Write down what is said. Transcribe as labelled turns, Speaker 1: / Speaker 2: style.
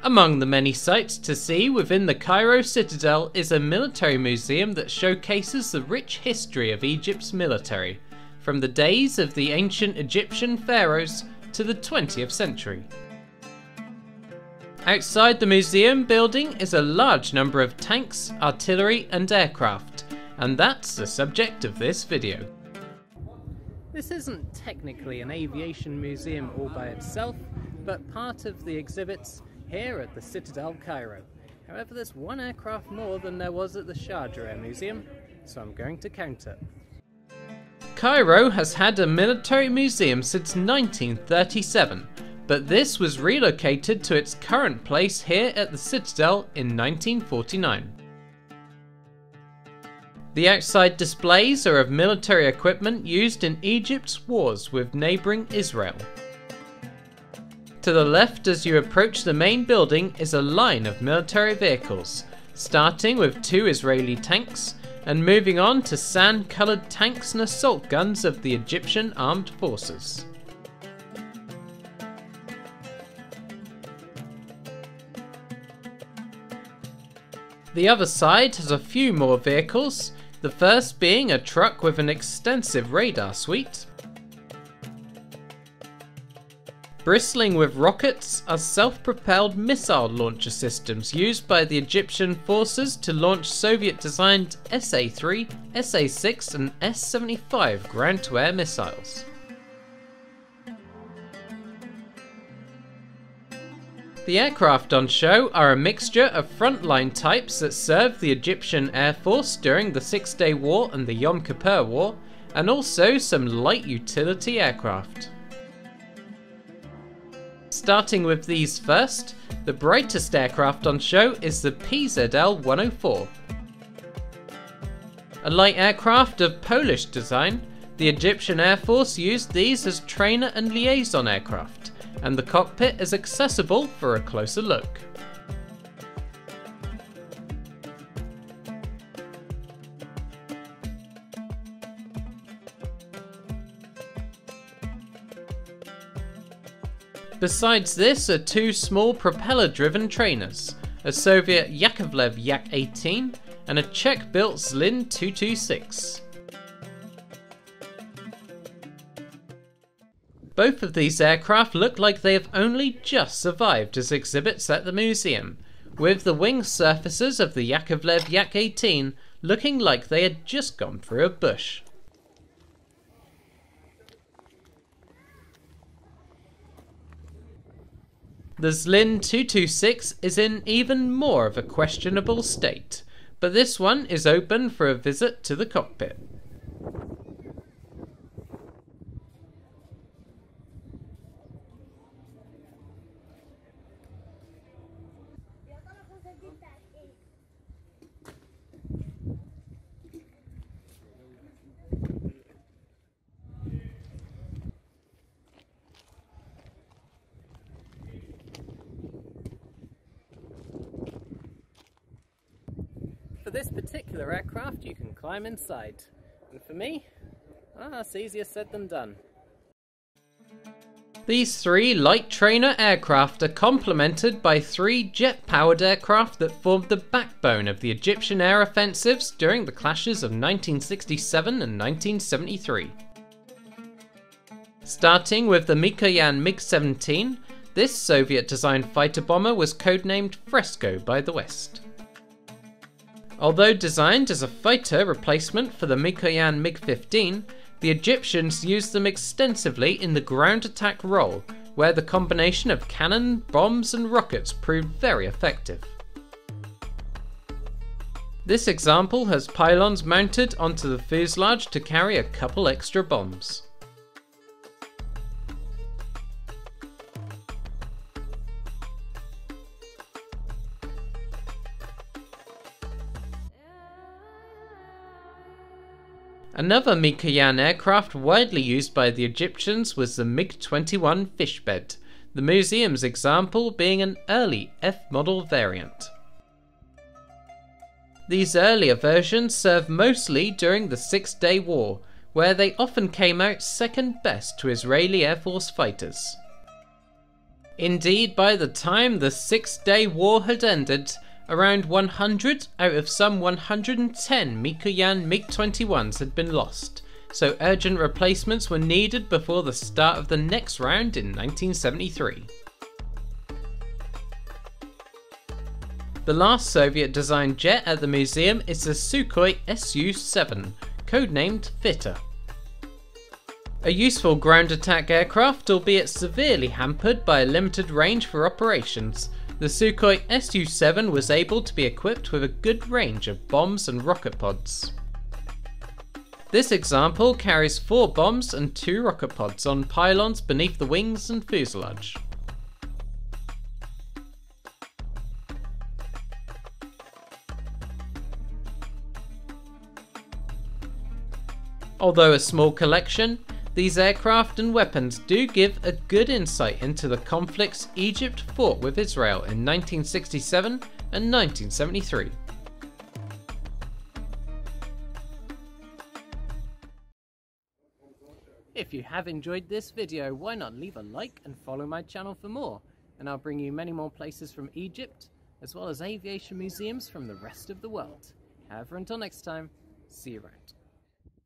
Speaker 1: Among the many sights to see within the Cairo Citadel is a military museum that showcases the rich history of Egypt's military, from the days of the ancient Egyptian pharaohs to the 20th century. Outside the museum building is a large number of tanks, artillery and aircraft, and that's the subject of this video. This isn't technically an aviation museum all by itself, but part of the exhibits here at the Citadel Cairo. However, there's one aircraft more than there was at the Sharjah Air Museum, so I'm going to count it. Cairo has had a military museum since 1937, but this was relocated to its current place here at the Citadel in 1949. The outside displays are of military equipment used in Egypt's wars with neighbouring Israel. To the left as you approach the main building is a line of military vehicles, starting with 2 Israeli tanks and moving on to sand-coloured tanks and assault guns of the Egyptian armed forces. The other side has a few more vehicles, the first being a truck with an extensive radar suite. Bristling with rockets are self-propelled missile launcher systems used by the Egyptian forces to launch Soviet-designed SA-3, SA-6 and S-75 ground-to-air missiles. The aircraft on show are a mixture of frontline types that served the Egyptian Air Force during the Six-Day War and the Yom Kippur War, and also some light utility aircraft. Starting with these first, the brightest aircraft on show is the PZL-104. A light aircraft of Polish design, the Egyptian Air Force used these as trainer and liaison aircraft, and the cockpit is accessible for a closer look. Besides this are 2 small propeller-driven trainers, a Soviet Yakovlev Yak-18 and a Czech-built Zlin 226. Both of these aircraft look like they have only just survived as exhibits at the museum, with the wing surfaces of the Yakovlev Yak-18 looking like they had just gone through a bush. The Zlin 226 is in even more of a questionable state, but this one is open for a visit to the cockpit. For this particular aircraft you can climb inside, and for me, it's easier said than done. These 3 light trainer aircraft are complemented by 3 jet-powered aircraft that formed the backbone of the Egyptian air offensives during the clashes of 1967 and 1973. Starting with the Mikoyan MiG-17, this Soviet-designed fighter bomber was codenamed Fresco by the West. Although designed as a fighter replacement for the Mikoyan MiG-15, the Egyptians used them extensively in the ground attack role, where the combination of cannon, bombs and rockets proved very effective. This example has pylons mounted onto the fuselage to carry a couple extra bombs. Another Mikoyan aircraft widely used by the Egyptians was the MiG-21 Fishbed, the museum's example being an early F-model variant. These earlier versions served mostly during the Six-Day War, where they often came out second best to Israeli Air Force fighters. Indeed, by the time the Six-Day War had ended, around 100 out of some 110 Mikoyan MiG-21s had been lost, so urgent replacements were needed before the start of the next round in 1973. The last Soviet-designed jet at the museum is the Sukhoi Su-7, codenamed Fitter. A useful ground attack aircraft, albeit severely hampered by a limited range for operations, the Sukhoi Su-7 was able to be equipped with a good range of bombs and rocket pods. This example carries 4 bombs and 2 rocket pods on pylons beneath the wings and fuselage. Although a small collection, these aircraft and weapons do give a good insight into the conflicts Egypt fought with Israel in 1967 and 1973. If you have enjoyed this video, why not leave a like and follow my channel for more, and I'll bring you many more places from Egypt, as well as aviation museums from the rest of the world. However, until next time, see you around.